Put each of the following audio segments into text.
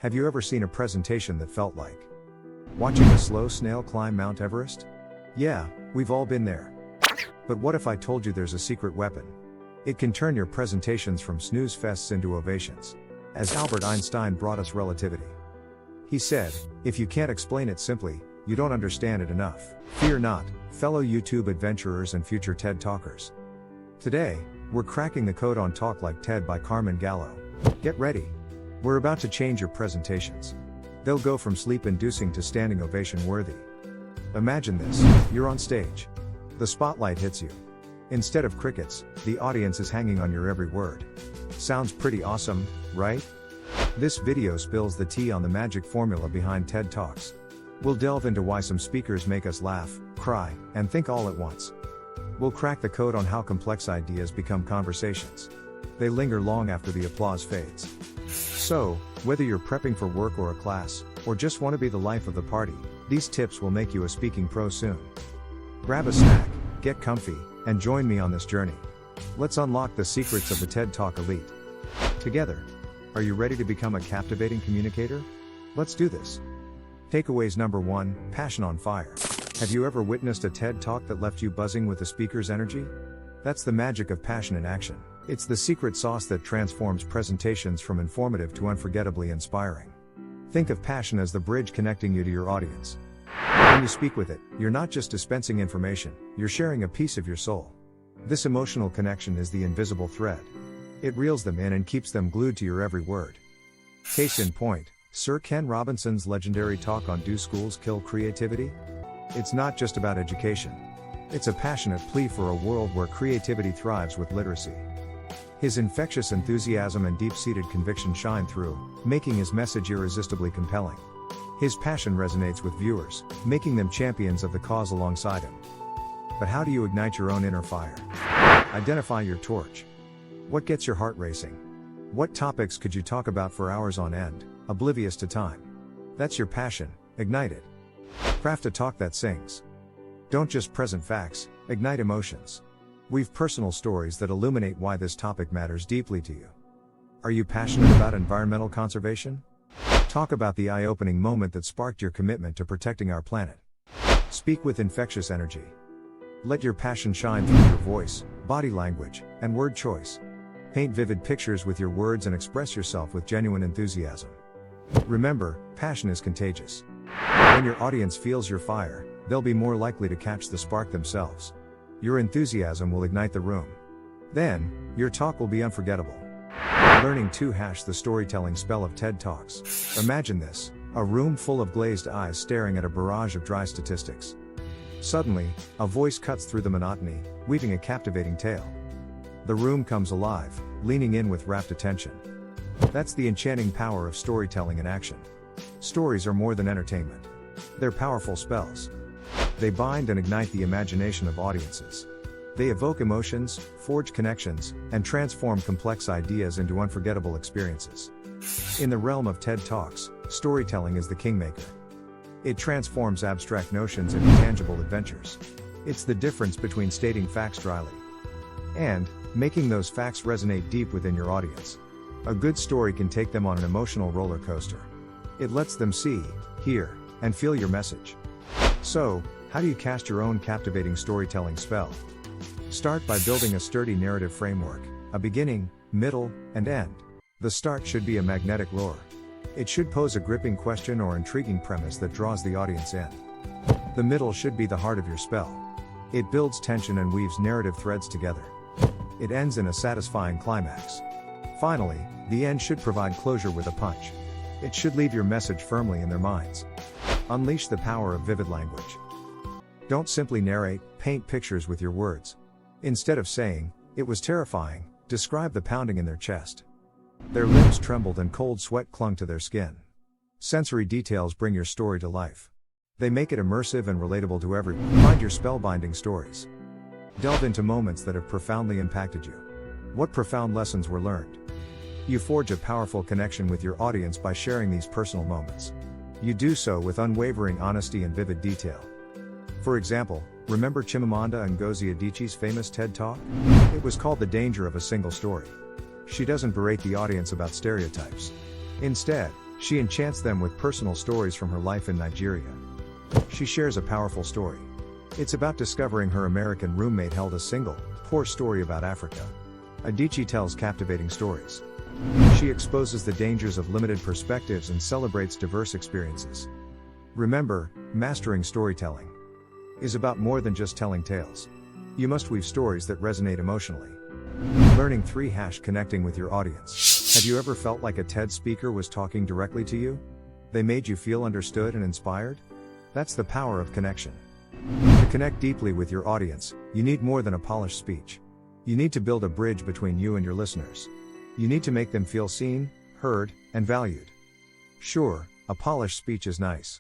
Have you ever seen a presentation that felt like watching a slow snail climb Mount Everest? Yeah, we've all been there. But what if I told you there's a secret weapon? It can turn your presentations from snooze fests into ovations. As Albert Einstein brought us relativity. He said, if you can't explain it simply, you don't understand it enough. Fear not, fellow YouTube adventurers and future TED Talkers. Today, we're cracking the code on Talk Like TED by Carmine Gallo. Get ready. We're about to change your presentations. They'll go from sleep-inducing to standing ovation-worthy. Imagine this, you're on stage. The spotlight hits you. Instead of crickets, the audience is hanging on your every word. Sounds pretty awesome, right? This video spills the tea on the magic formula behind TED Talks. We'll delve into why some speakers make us laugh, cry, and think all at once. We'll crack the code on how complex ideas become conversations. They linger long after the applause fades. So, whether you're prepping for work or a class, or just want to be the life of the party, these tips will make you a speaking pro soon. Grab a snack, get comfy, and join me on this journey. Let's unlock the secrets of the TED Talk elite. Together. Are you ready to become a captivating communicator? Let's do this. Takeaways number 1, passion on fire. Have you ever witnessed a TED Talk that left you buzzing with the speaker's energy? That's the magic of passion in action. It's the secret sauce that transforms presentations from informative to unforgettably inspiring. Think of passion as the bridge connecting you to your audience. When you speak with it, you're not just dispensing information, you're sharing a piece of your soul. This emotional connection is the invisible thread. It reels them in and keeps them glued to your every word. Case in point, Sir Ken Robinson's legendary talk on Do Schools Kill Creativity? It's not just about education. It's a passionate plea for a world where creativity thrives with literacy. His infectious enthusiasm and deep-seated conviction shine through, making his message irresistibly compelling. His passion resonates with viewers, making them champions of the cause alongside him. But how do you ignite your own inner fire? Identify your torch. What gets your heart racing? What topics could you talk about for hours on end, oblivious to time? That's your passion, ignite it. Craft a talk that sings. Don't just present facts, ignite emotions. Weave personal stories that illuminate why this topic matters deeply to you. Are you passionate about environmental conservation? Talk about the eye-opening moment that sparked your commitment to protecting our planet. Speak with infectious energy. Let your passion shine through your voice, body language, and word choice. Paint vivid pictures with your words and express yourself with genuine enthusiasm. Remember, passion is contagious. When your audience feels your fire, they'll be more likely to catch the spark themselves. Your enthusiasm will ignite the room. Then, your talk will be unforgettable. Learning to hash the storytelling spell of TED Talks. Imagine this, a room full of glazed eyes staring at a barrage of dry statistics. Suddenly, a voice cuts through the monotony, weaving a captivating tale. The room comes alive, leaning in with rapt attention. That's the enchanting power of storytelling in action. Stories are more than entertainment. They're powerful spells. They bind and ignite the imagination of audiences. They evoke emotions, forge connections, and transform complex ideas into unforgettable experiences. In the realm of TED Talks, storytelling is the kingmaker. It transforms abstract notions into tangible adventures. It's the difference between stating facts dryly and making those facts resonate deep within your audience. A good story can take them on an emotional roller coaster. It lets them see, hear, and feel your message. So, how do you cast your own captivating storytelling spell? Start by building a sturdy narrative framework, a beginning, middle, and end. The start should be a magnetic lure. It should pose a gripping question or intriguing premise that draws the audience in. The middle should be the heart of your spell. It builds tension and weaves narrative threads together. It ends in a satisfying climax. Finally, the end should provide closure with a punch. It should leave your message firmly in their minds. Unleash the power of vivid language. Don't simply narrate, paint pictures with your words. Instead of saying, "It was terrifying," describe the pounding in their chest. Their limbs trembled and cold sweat clung to their skin. Sensory details bring your story to life. They make it immersive and relatable to everyone. Find your spellbinding stories. Delve into moments that have profoundly impacted you. What profound lessons were learned? You forge a powerful connection with your audience by sharing these personal moments. You do so with unwavering honesty and vivid detail. For example, remember Chimamanda Ngozi Adichie's famous TED Talk? It was called The Danger of a Single Story. She doesn't berate the audience about stereotypes. Instead, She enchants them with personal stories from her life in Nigeria. She shares a powerful story. It's about discovering her American roommate held a single, poor story about Africa. Adichie tells captivating stories. She exposes the dangers of limited perspectives and celebrates diverse experiences. Remember, mastering storytelling is about more than just telling tales. You must weave stories that resonate emotionally. Learning 3 # connecting with your audience. Have you ever felt like a TED speaker was talking directly to you? They made you feel understood and inspired? That's the power of connection. To connect deeply with your audience, you need more than a polished speech. You need to build a bridge between you and your listeners. You need to make them feel seen, heard, and valued. Sure, a polished speech is nice.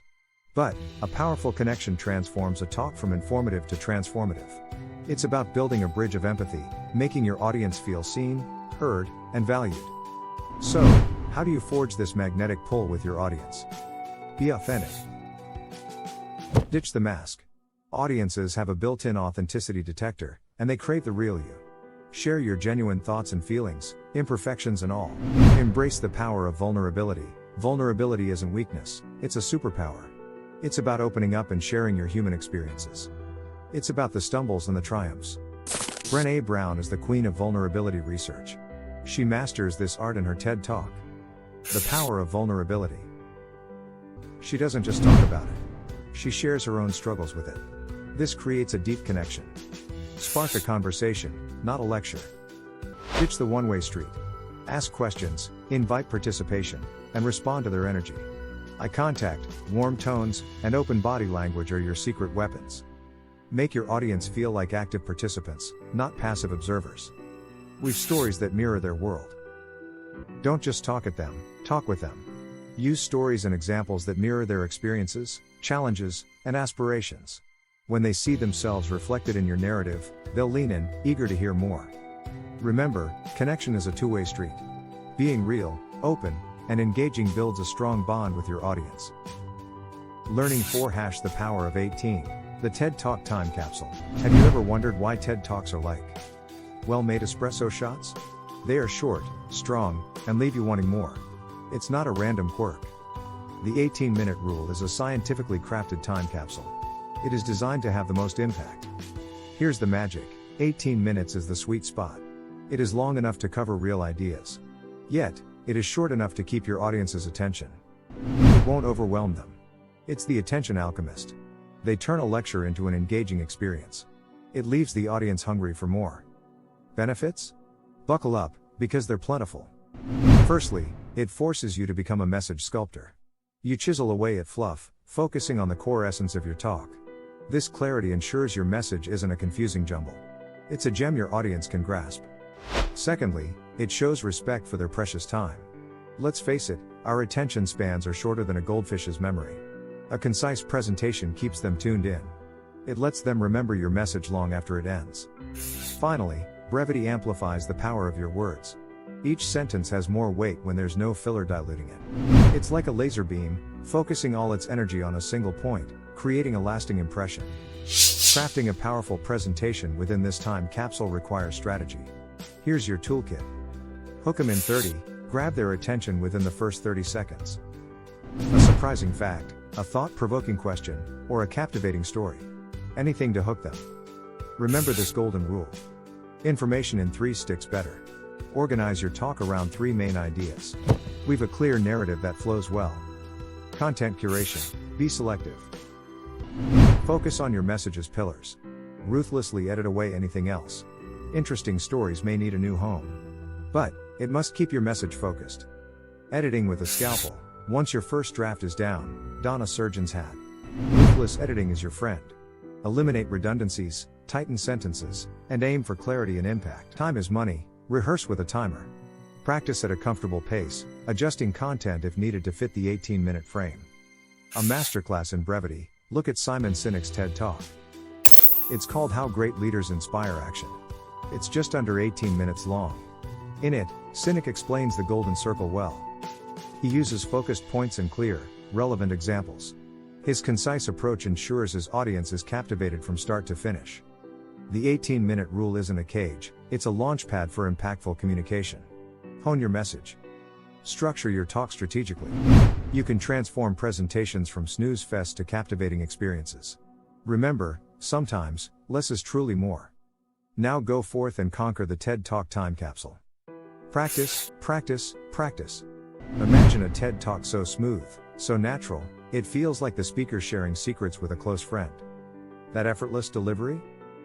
But a powerful connection transforms a talk from informative to transformative. It's about building a bridge of empathy, making your audience feel seen, heard, and valued. So, how do you forge this magnetic pull with your audience? Be authentic. Ditch the mask. Audiences have a built-in authenticity detector, and they crave the real you. Share your genuine thoughts and feelings, imperfections and all. Embrace the power of vulnerability. Vulnerability isn't weakness, it's a superpower. It's about opening up and sharing your human experiences. It's about the stumbles and the triumphs. Brené Brown is the queen of vulnerability research. She masters this art in her TED Talk. The power of vulnerability. She doesn't just talk about it. She shares her own struggles with it. This creates a deep connection. Spark a conversation, not a lecture. Ditch the one-way street. Ask questions, invite participation, and respond to their energy. Eye contact, warm tones, and open body language are your secret weapons. Make your audience feel like active participants, not passive observers. Weave stories that mirror their world. Don't just talk at them, talk with them. Use stories and examples that mirror their experiences, challenges, and aspirations. When they see themselves reflected in your narrative, they'll lean in, eager to hear more. Remember, connection is a two-way street. Being real, open, and engaging builds a strong bond with your audience. Learning 4 # the power of 18. The TED Talk Time Capsule. Have you ever wondered why TED Talks are like well-made espresso shots? They are short, strong, and leave you wanting more. It's not a random quirk. The 18-minute rule is a scientifically crafted time capsule. It is designed to have the most impact. Here's the magic: 18 minutes is the sweet spot. It is long enough to cover real ideas. Yet, it is short enough to keep your audience's attention. It won't overwhelm them. It's the attention alchemist. They turn a lecture into an engaging experience. It leaves the audience hungry for more. Benefits? Buckle up, because they're plentiful. Firstly, it forces you to become a message sculptor. You chisel away at fluff, focusing on the core essence of your talk. This clarity ensures your message isn't a confusing jumble. It's a gem your audience can grasp. Secondly, it shows respect for their precious time. Let's face it, our attention spans are shorter than a goldfish's memory. A concise presentation keeps them tuned in. It lets them remember your message long after it ends. Finally, brevity amplifies the power of your words. Each sentence has more weight when there's no filler diluting it. It's like a laser beam, focusing all its energy on a single point, creating a lasting impression. Crafting a powerful presentation within this time capsule requires strategy. Here's your toolkit. Hook them in 30, grab their attention within the first 30 seconds. A surprising fact, a thought-provoking question, or a captivating story. Anything to hook them. Remember this golden rule. Information in 3 sticks better. Organize your talk around 3 main ideas. Weave a clear narrative that flows well. Content curation. Be selective. Focus on your message's pillars. Ruthlessly edit away anything else. Interesting stories may need a new home. But it must keep your message focused. Editing with a scalpel. Once your first draft is down, don a surgeon's hat. Ruthless editing is your friend. Eliminate redundancies, tighten sentences, and aim for clarity and impact. Time is money. Rehearse with a timer. Practice at a comfortable pace, adjusting content if needed to fit the 18-minute frame. A masterclass in brevity. Look at Simon Sinek's TED Talk. It's called How Great Leaders Inspire Action. It's just under 18 minutes long. In it, Sinek explains the golden circle well. He uses focused points and clear, relevant examples. His concise approach ensures his audience is captivated from start to finish. The 18-minute rule isn't a cage, it's a launchpad for impactful communication. Hone your message. Structure your talk strategically. You can transform presentations from snooze fest to captivating experiences. Remember, sometimes, less is truly more. Now go forth and conquer the TED Talk time capsule. Practice, practice, practice. Imagine a TED Talk so smooth, so natural, it feels like the speaker sharing secrets with a close friend. That effortless delivery?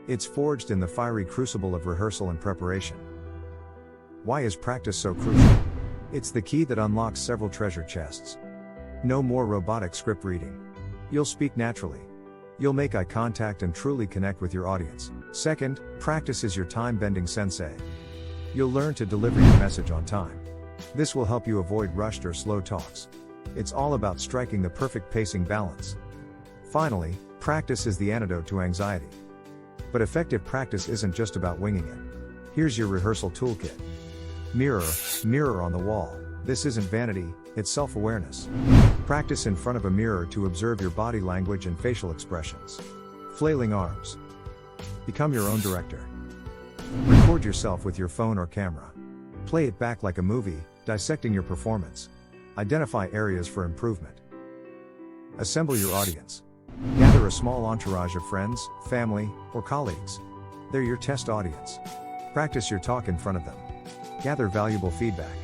It's forged in the fiery crucible of rehearsal and preparation. Why is practice so crucial? It's the key that unlocks several treasure chests. No more robotic script reading. You'll speak naturally. You'll make eye contact and truly connect with your audience. Second, practice is your time-bending sensei. You'll learn to deliver your message on time. This will help you avoid rushed or slow talks. It's all about striking the perfect pacing balance. Finally, practice is the antidote to anxiety. But effective practice isn't just about winging it. Here's your rehearsal toolkit. Mirror, mirror on the wall. This isn't vanity, it's self-awareness. Practice in front of a mirror to observe your body language and facial expressions. Flailing arms. Become your own director. Record yourself with your phone or camera. Play it back like a movie, dissecting your performance. Identify areas for improvement. Assemble your audience. Gather a small entourage of friends, family, or colleagues. They're your test audience. Practice your talk in front of them. Gather valuable feedback.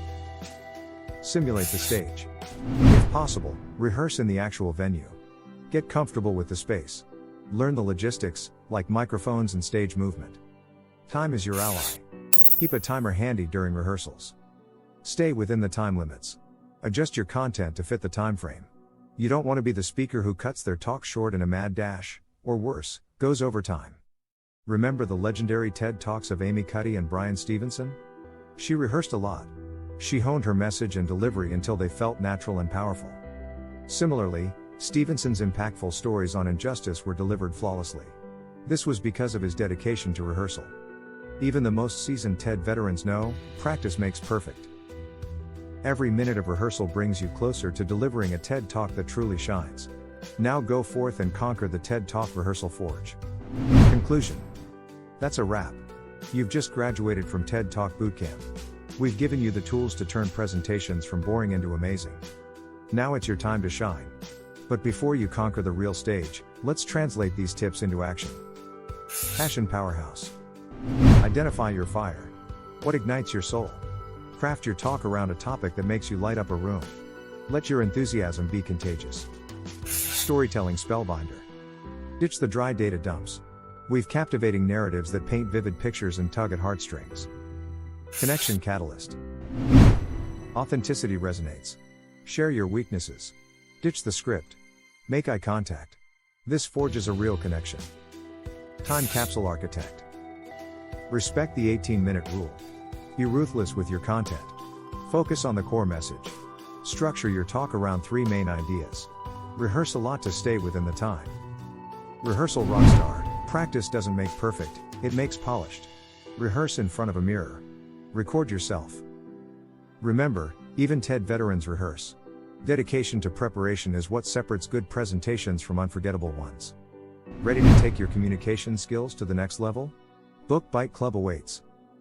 Simulate the stage. If possible, rehearse in the actual venue. Get comfortable with the space. Learn the logistics, like microphones and stage movement. Time is your ally. Keep a timer handy during rehearsals. Stay within the time limits. Adjust your content to fit the time frame. You don't want to be the speaker who cuts their talk short in a mad dash, or worse, goes overtime. Remember the legendary TED Talks of Amy Cuddy and Brian Stevenson? She rehearsed a lot. She honed her message and delivery until they felt natural and powerful. Similarly, Stevenson's impactful stories on injustice were delivered flawlessly. This was because of his dedication to rehearsal. Even the most seasoned TED veterans know, practice makes perfect. Every minute of rehearsal brings you closer to delivering a TED Talk that truly shines. Now go forth and conquer the TED Talk Rehearsal Forge. Conclusion. That's a wrap. You've just graduated from TED Talk Bootcamp. We've given you the tools to turn presentations from boring into amazing. Now it's your time to shine. But before you conquer the real stage, let's translate these tips into action. Passion Powerhouse. Identify your fire. What ignites your soul? Craft your talk around a topic that makes you light up a room. Let your enthusiasm be contagious. Storytelling Spellbinder. Ditch the dry data dumps. Weave captivating narratives that paint vivid pictures and tug at heartstrings. Connection Catalyst. Authenticity resonates. Share your weaknesses. Ditch the script. Make eye contact. This forges a real connection. Time Capsule Architect. Respect the 18-minute rule. Be ruthless with your content. Focus on the core message. Structure your talk around 3 main ideas. Rehearse a lot to stay within the time. Rehearsal Rockstar. Practice doesn't make perfect, it makes polished. Rehearse in front of a mirror. Record yourself. Remember, even TED veterans rehearse. Dedication to preparation is what separates good presentations from unforgettable ones. Ready to take your communication skills to the next level? Book Bite Club awaits.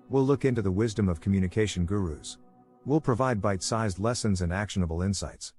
We'll look into the wisdom of communication gurus. We'll provide bite-sized lessons and actionable insights.